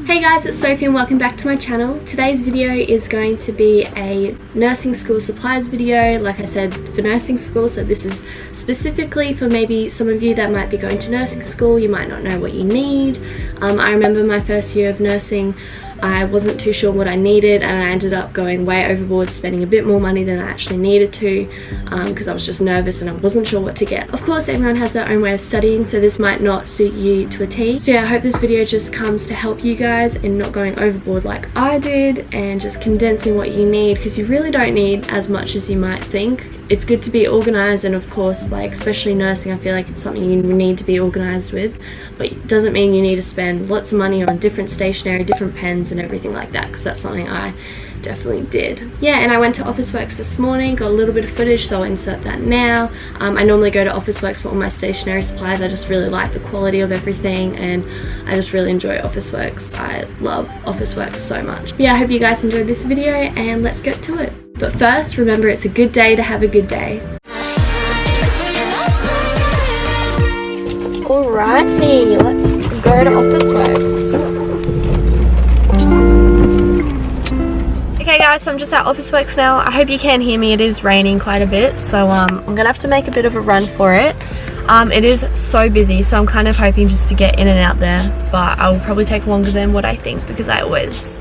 Hey guys, it's Sophie and welcome back to my channel. Today's video is going to be a nursing school supplies video, like I said, for nursing school. So this is specifically for maybe some of you that might be going to nursing school. You might not know what you need. I remember my first year of nursing, I wasn't too sure what I needed and I ended up going way overboard, spending a bit more money than I actually needed to because I was just nervous and I wasn't sure what to get. Of course, everyone has their own way of studying, so this might not suit you to a T. So yeah, I hope this video just comes to help you guys in not going overboard like I did and just condensing what you need, because you really don't need as much as you might think. It's good to be organized, and of course, like especially nursing, I feel like it's something you need to be organized with, but it doesn't mean you need to spend lots of money on different stationery, different pens and everything like that, because that's something I definitely did. Yeah, and I went to Officeworks this morning, got a little bit of footage, so I'll insert that now. I normally go to Officeworks for all my stationery supplies. I just really like the quality of everything and I just really enjoy Officeworks. I love Officeworks so much. But yeah, I hope you guys enjoyed this video and let's get to it. But first, remember, it's a good day to have a good day. Alrighty, let's go to Officeworks. Okay guys, so I'm just at Officeworks now. I hope you can hear me. It is raining quite a bit, so I'm gonna have to make a bit of a run for it. It is so busy, so I'm kind of hoping just to get in and out there, but I will probably take longer than what I think because I always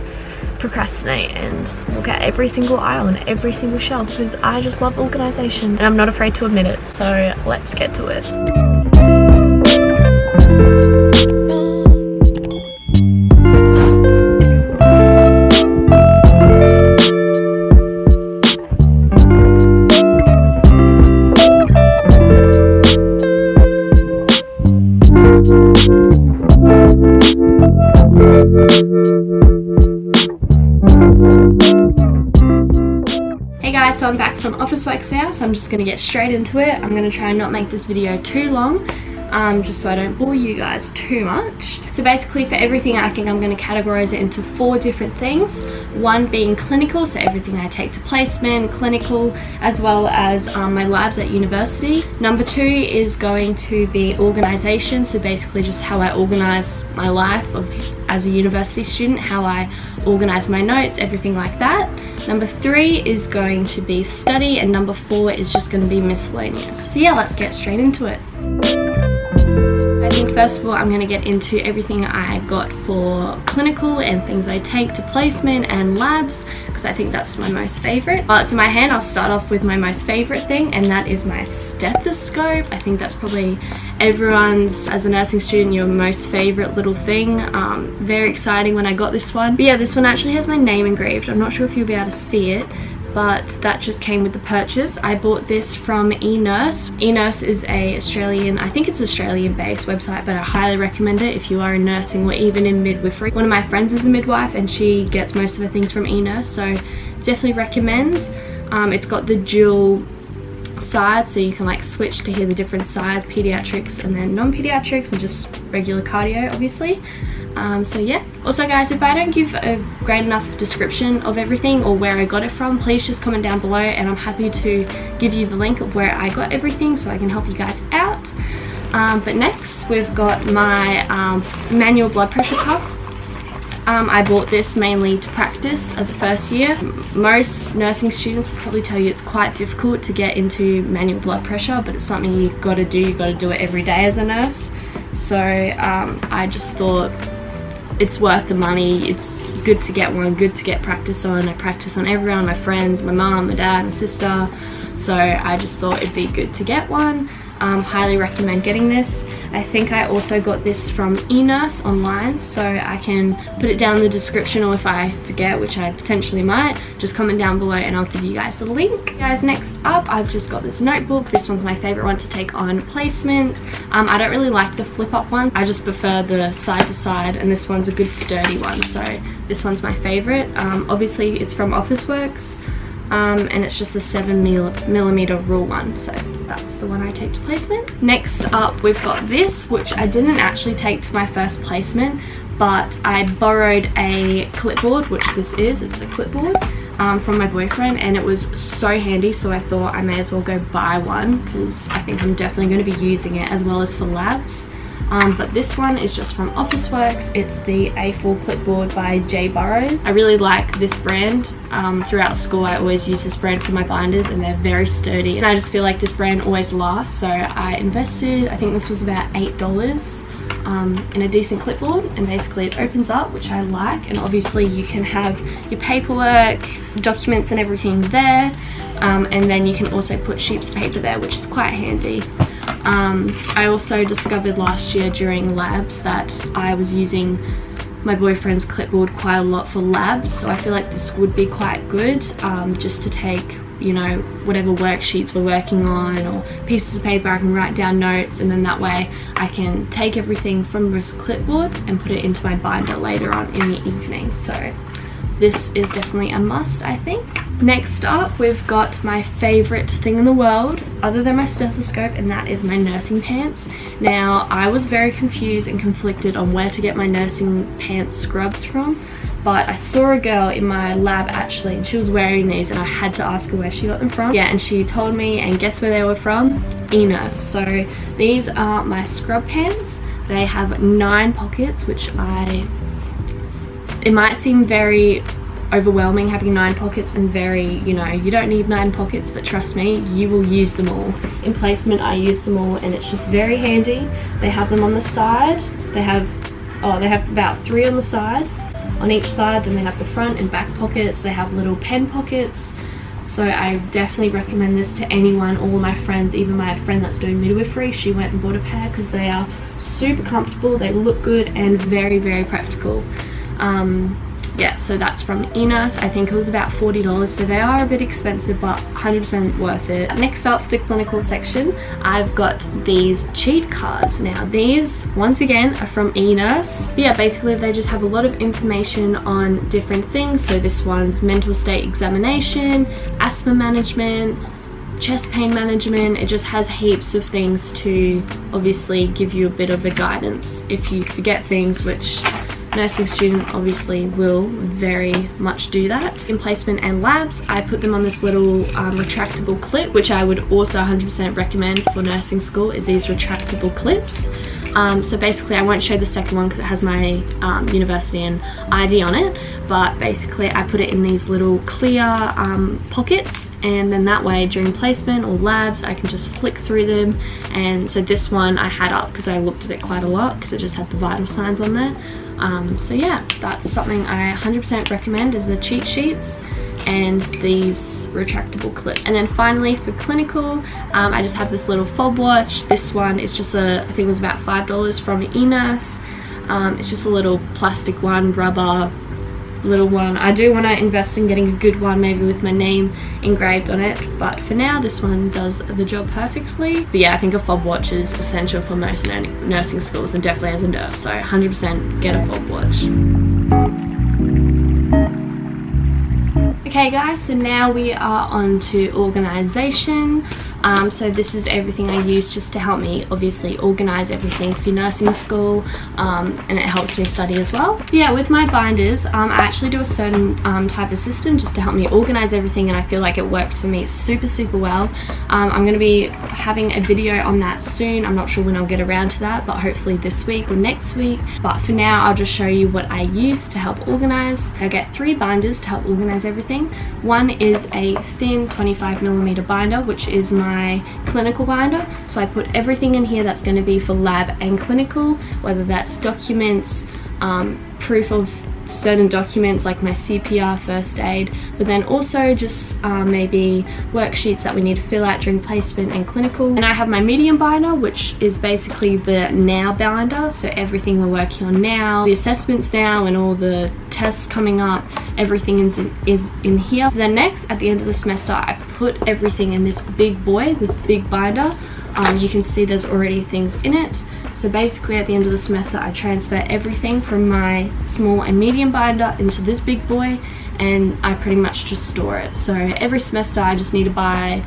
procrastinate and look at every single aisle and every single shelf because I just love organization and I'm not afraid to admit it. So let's get to it. Hey guys, so I'm back from Officeworks now, so I'm just going to get straight into it. I'm going to try and not make this video too long, just so I don't bore you guys too much. So basically for everything, I think I'm going to categorize it into 4 different things. One being clinical, so everything I take to placement, clinical, as well as my labs at university. Number 2 is going to be organization, so basically just how I organize my life as a university student, how I organize my notes, everything like that. Number 3 is going to be study, and number 4 is just going to be miscellaneous. So yeah, let's get straight into it. I think first of all I'm going to get into everything I got for clinical and things I take to placement and labs, because I think that's my most favorite. It's in my hand. I'll start off with my most favorite thing, and that is my stethoscope. I think that's probably everyone's, as a nursing student, your most favorite little thing. Very exciting when I got this one. But yeah, this one actually has my name engraved. I'm not sure if you'll be able to see it, but that just came with the purchase. I bought this from eNurse. eNurse is a Australian, I think it's Australian based website, but I highly recommend it if you are in nursing or even in midwifery. One of my friends is a midwife and she gets most of her things from eNurse, so definitely recommend. It's got the dual sides, so you can like switch to hear the different sides, pediatrics and then non-pediatrics, and just regular cardio obviously. So yeah, also guys, if I don't give a great enough description of everything or where I got it from, please just comment down below and I'm happy to give you the link of where I got everything so I can help you guys out. But next we've got my manual blood pressure cuff. I bought this mainly to practice as a first year. Most nursing students will probably tell you it's quite difficult to get into manual blood pressure, but it's something you've got to do. You've got to do it every day as a nurse. So I just thought it's worth the money. It's good to get one, good to get practice on. I practice on everyone, my friends, my mum, my dad, my sister. So I just thought it'd be good to get one. Highly recommend getting this. I think I also got this from eNurse online, so I can put it down in the description, or if I forget, which I potentially might, just comment down below and I'll give you guys the link. Guys, next up I've just got this notebook. This one's my favorite one to take on placement. I don't really like the flip up one. I just prefer the side to side, and this one's a good sturdy one, so this one's my favorite. Obviously it's from Officeworks. And it's just a 7mm rule one, so that's the one I take to placement. Next up we've got this, which I didn't actually take to my first placement, but I borrowed a clipboard, which this is, it's a clipboard, from my boyfriend, and it was so handy, so I thought I may as well go buy one because I think I'm definitely going to be using it as well as for labs. but this one is just from Officeworks. It's the A4 clipboard by J. Burrows. I really like this brand. Throughout school I always use this brand for my binders, and they're very sturdy, and I just feel like this brand always lasts, so I invested, I think this was about $8 in a decent clipboard, and basically it opens up, which I like, and obviously you can have your paperwork, documents and everything there, and then you can also put sheets of paper there, which is quite handy. I also discovered last year during labs that I was using my boyfriend's clipboard quite a lot for labs, so I feel like this would be quite good, just to take, you know, whatever worksheets we're working on or pieces of paper. I can write down notes, and then that way I can take everything from this clipboard and put it into my binder later on in the evening. So this is definitely a must, I think. Next up, we've got my favorite thing in the world other than my stethoscope, and that is my nursing pants. Now, I was very confused and conflicted on where to get my nursing pants scrubs from, but I saw a girl in my lab actually, and she was wearing these, and I had to ask her where she got them from. Yeah, and she told me, and guess where they were from? eNurse. So these are my scrub pants. They have 9 pockets, which it might seem very overwhelming having 9 pockets and very, you know, you don't need 9 pockets, but trust me, you will use them all. In placement I use them all, and it's just very handy. They have them on the side. They have about 3 on the side, on each side. Then they have the front and back pockets. They have little pen pockets. So I definitely recommend this to anyone. All of my friends, even my friend that's doing midwifery, she went and bought a pair because they are super comfortable, they look good, and very, very practical. Yeah, so that's from eNurse. I think it was about $40, so they are a bit expensive, but 100% worth it. Next up, for the clinical section, I've got these cheat cards. Now these, once again, are from eNurse. But yeah, basically they just have a lot of information on different things. So this one's mental state examination, asthma management, chest pain management. It just has heaps of things to obviously give you a bit of a guidance if you forget things, which nursing student obviously will very much do that. In placement and labs, I put them on this little retractable clip, which I would also 100% recommend for nursing school, is these retractable clips. So basically I won't show the second one because it has my university and ID on it, but basically I put it in these little clear pockets, and then that way during placement or labs I can just flick through them. And so this one I had up because I looked at it quite a lot because it just had the vital signs on there. So yeah, that's something I 100% recommend, is the cheat sheets and these retractable clips. And then finally for clinical, I just have this little fob watch. This one is just I think it was about $5 from eNurse. It's just a little plastic one, rubber little one. I do want to invest in getting a good one, maybe with my name engraved on it, but for now this one does the job perfectly. But yeah, I think a fob watch is essential for most nursing schools, and definitely as a nurse, so 100% get a fob watch. Okay guys, so now we are on to organisation. So this is everything I use just to help me obviously organise everything for nursing school, and it helps me study as well. But yeah, with my binders, I actually do a certain type of system just to help me organise everything, and I feel like it works for me super well. I'm going to be having a video on that soon. I'm not sure when I'll get around to that, but hopefully this week or next week. But for now I'll just show you what I use to help organise. I get 3 binders to help organise everything. One is a thin 25mm binder, which is my clinical binder, so I put everything in here that's going to be for lab and clinical, whether that's documents, proof of certain documents like my CPR, first aid, but then also just maybe worksheets that we need to fill out during placement and clinical. And I have my medium binder, which is basically the now binder, so everything we're working on now, the assessments now and all the tests coming up, everything is in here. So then next, at the end of the semester, I put everything in this big boy, this big binder. You can see there's already things in it. So basically at the end of the semester I transfer everything from my small and medium binder into this big boy, and I pretty much just store it. So every semester I just need to buy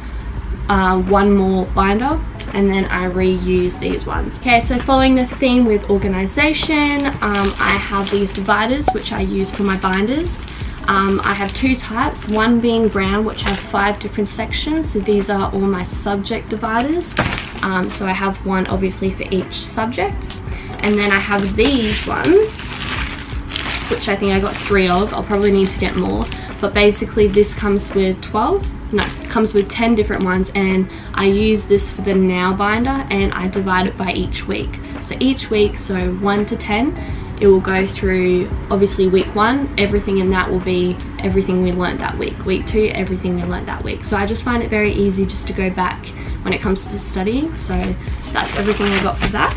one more binder, and then I reuse these ones. Okay, so following the theme with organisation, I have these dividers which I use for my binders. I have 2 types, one being brown, which have 5 different sections, so these are all my subject dividers. So I have one obviously for each subject. And then I have these ones, which I think I got 3 of. I'll probably need to get more. But basically this comes with 10 different ones, and I use this for the now binder, and I divide it by each week. So each week, so 1 to 10, it will go through obviously week 1, everything in that will be everything we learned that week. Week 2, everything we learned that week. So I just find it very easy just to go back when it comes to studying. So that's everything I got for that.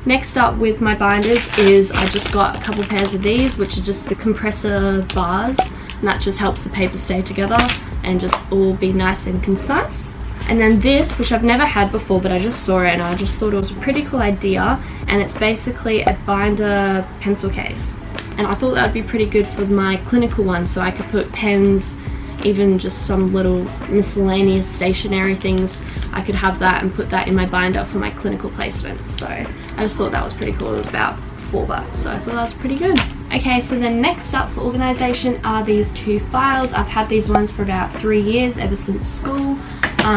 Next up with my binders is I just got a couple pairs of these, which are just the compressor bars, and that just helps the paper stay together and just all be nice and concise. And then this, which I've never had before, but I just saw it and I just thought it was a pretty cool idea, and it's basically a binder pencil case, and I thought that would be pretty good for my clinical one, so I could put pens, even just some little miscellaneous stationery things. I could have that and put that in my binder for my clinical placements. So I just thought that was pretty cool. It was about $4, so I thought that was pretty good. Okay, so then next up for organization are these 2 files. I've had these ones for about 3 years, ever since school.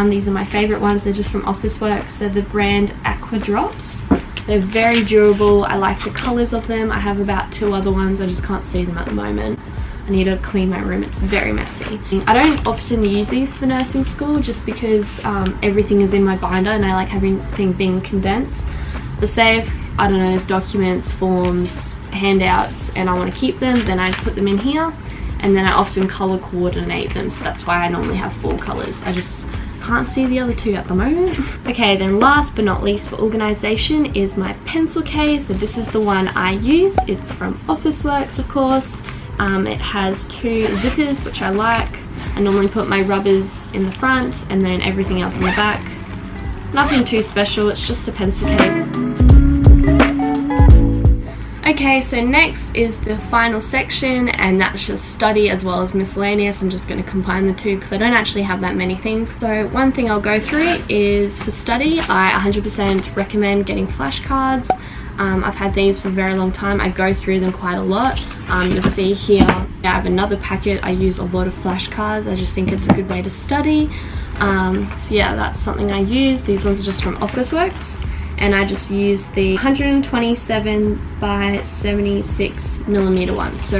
These are my favorite ones. They're just from Officeworks. They're the brand Aqua Drops. They're very durable. I like the colors of them. I have about 2 other ones. I just can't see them at the moment. I need to clean my room. It's very messy. I don't often use these for nursing school just because everything is in my binder and I like having everything being condensed. But say if, I don't know, there's documents, forms, handouts, and I want to keep them, then I put them in here, and then I often color coordinate them, so that's why I normally have 4 colors. I just can't see the other 2 at the moment. Okay, then last but not least for organization is my pencil case. So this is the one I use. It's from Officeworks, of course. It has 2 zippers, which I like. I normally put my rubbers in the front and then everything else in the back. Nothing too special, it's just a pencil case. Okay, so next is the final section, and that's just study as well as miscellaneous. I'm just going to combine the 2 because I don't actually have that many things. So one thing I'll go through is for study, I 100% recommend getting flashcards. I've had these for a very long time. I go through them quite a lot. You'll see here I have another packet. I use a lot of flashcards. I just think it's a good way to study. So yeah, that's something I use. These ones are just from Officeworks, and I just use the 127 by 76 millimeter ones. So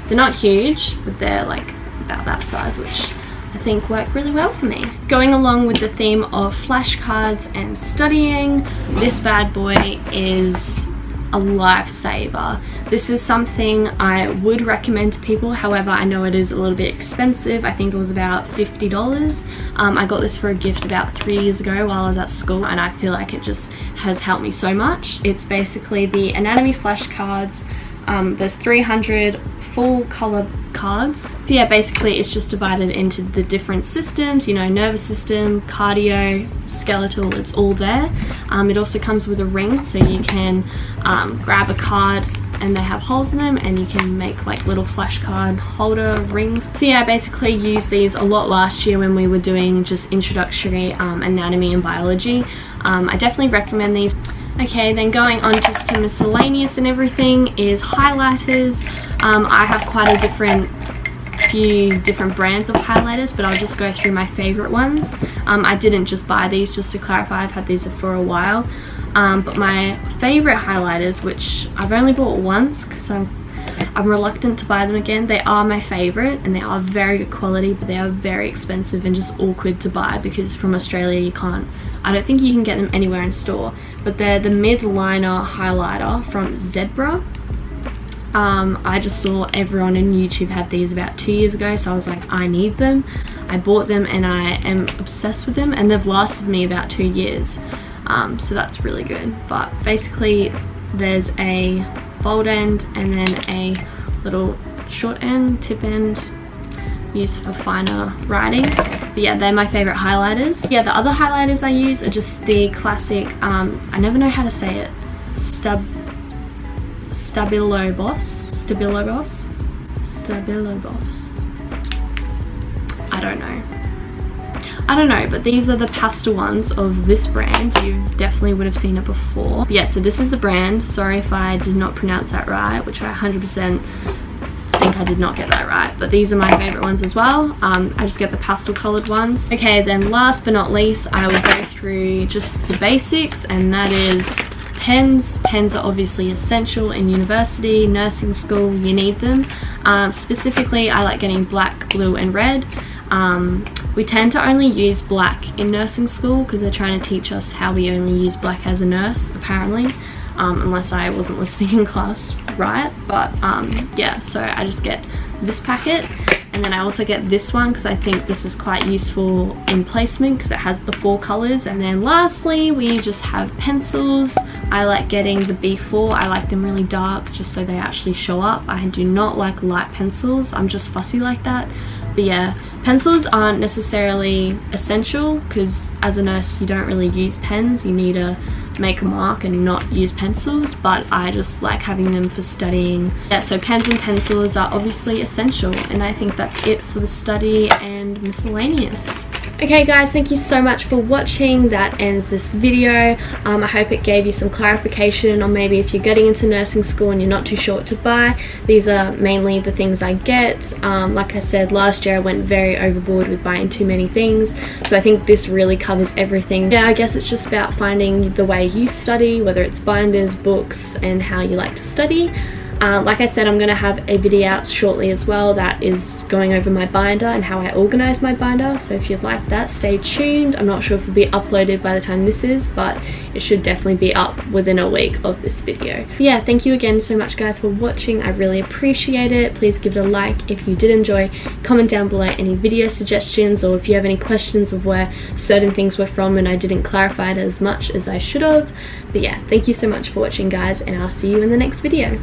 they're not huge, but they're like about that size, which I think work really well for me. Going along with the theme of flashcards and studying, this bad boy is a lifesaver. This is something I would recommend to people. However, I know it is a little bit expensive. I think it was about $50. I got this for a gift about 3 years ago while I was at school, and I feel like it just has helped me so much. It's basically the anatomy flashcards. There's 300 full color cards. So yeah, basically it's just divided into the different systems, you know, nervous system, cardio, skeletal, it's all there. It also comes with a ring, so you can grab a card and they have holes in them, and you can make like little flashcard holder ring. So yeah, I basically used these a lot last year when we were doing just introductory anatomy and biology. I definitely recommend these. Okay, then going on just to miscellaneous and everything is highlighters. I have quite a few different brands of highlighters, but I'll just go through my favorite ones. I didn't just buy these, just to clarify, I've had these for a while. But my favorite highlighters, which I've only bought once because I'm reluctant to buy them again. They are my favorite and they are very good quality, but they are very expensive and just awkward to buy because from Australia you can't, I don't think you can get them anywhere in store. But they're the mid-liner highlighter from Zebra. I just saw everyone on YouTube had these about 2 years ago, so I was like, I need them. I bought them and I am obsessed with them, and they've lasted me about 2 years. So that's really good. But basically there's a fold end and then a little short end, tip end, used for finer writing. But yeah, they're my favorite highlighters. Yeah, the other highlighters I use are just the classic, I never know how to say it, Stabilo Boss. I don't know, but these are the pastel ones of this brand. You definitely would have seen it before. Yeah, so this is the brand. Sorry if I did not pronounce that right, which I 100% think think I did not get that right, but these are my favorite ones as well. I just get the pastel colored ones. Okay, then last but not least, I will go through just the basics, and that is pens. Pens are obviously essential in university, nursing school, you need them. Specifically, I like getting black, blue and red. We tend to only use black in nursing school because they're trying to teach us how we only use black as a nurse, apparently. Unless I wasn't listening in class, right? But yeah, so I just get this packet, and then I also get this one because I think this is quite useful in placement because it has the 4 colors. And then lastly, we just have pencils. I like getting the B4. I like them really dark just so they actually show up. I do not like light pencils. I'm just fussy like that. But yeah, pencils aren't necessarily essential because as a nurse you don't really use pens. You need to make a mark and not use pencils, but I just like having them for studying. Yeah, so pens and pencils are obviously essential, and I think that's it for the study and miscellaneous. Okay guys, thank you so much for watching. That ends this video. I hope it gave you some clarification, or maybe if you're getting into nursing school and you're not too sure what to buy, these are mainly the things I get. Like I said, last year I went very overboard with buying too many things, so I think this really covers everything. Yeah, I guess it's just about finding the way you study, whether it's binders, books, and how you like to study. Like I said, I'm going to have a video out shortly as well that is going over my binder and how I organize my binder, so if you'd like that, stay tuned. I'm not sure if it'll be uploaded by the time this is, but it should definitely be up within a week of this video. Yeah, thank you again so much guys for watching. I really appreciate it. Please give it a like if you did enjoy. Comment down below any video suggestions, or if you have any questions of where certain things were from and I didn't clarify it as much as I should have. But yeah, thank you so much for watching guys, and I'll see you in the next video.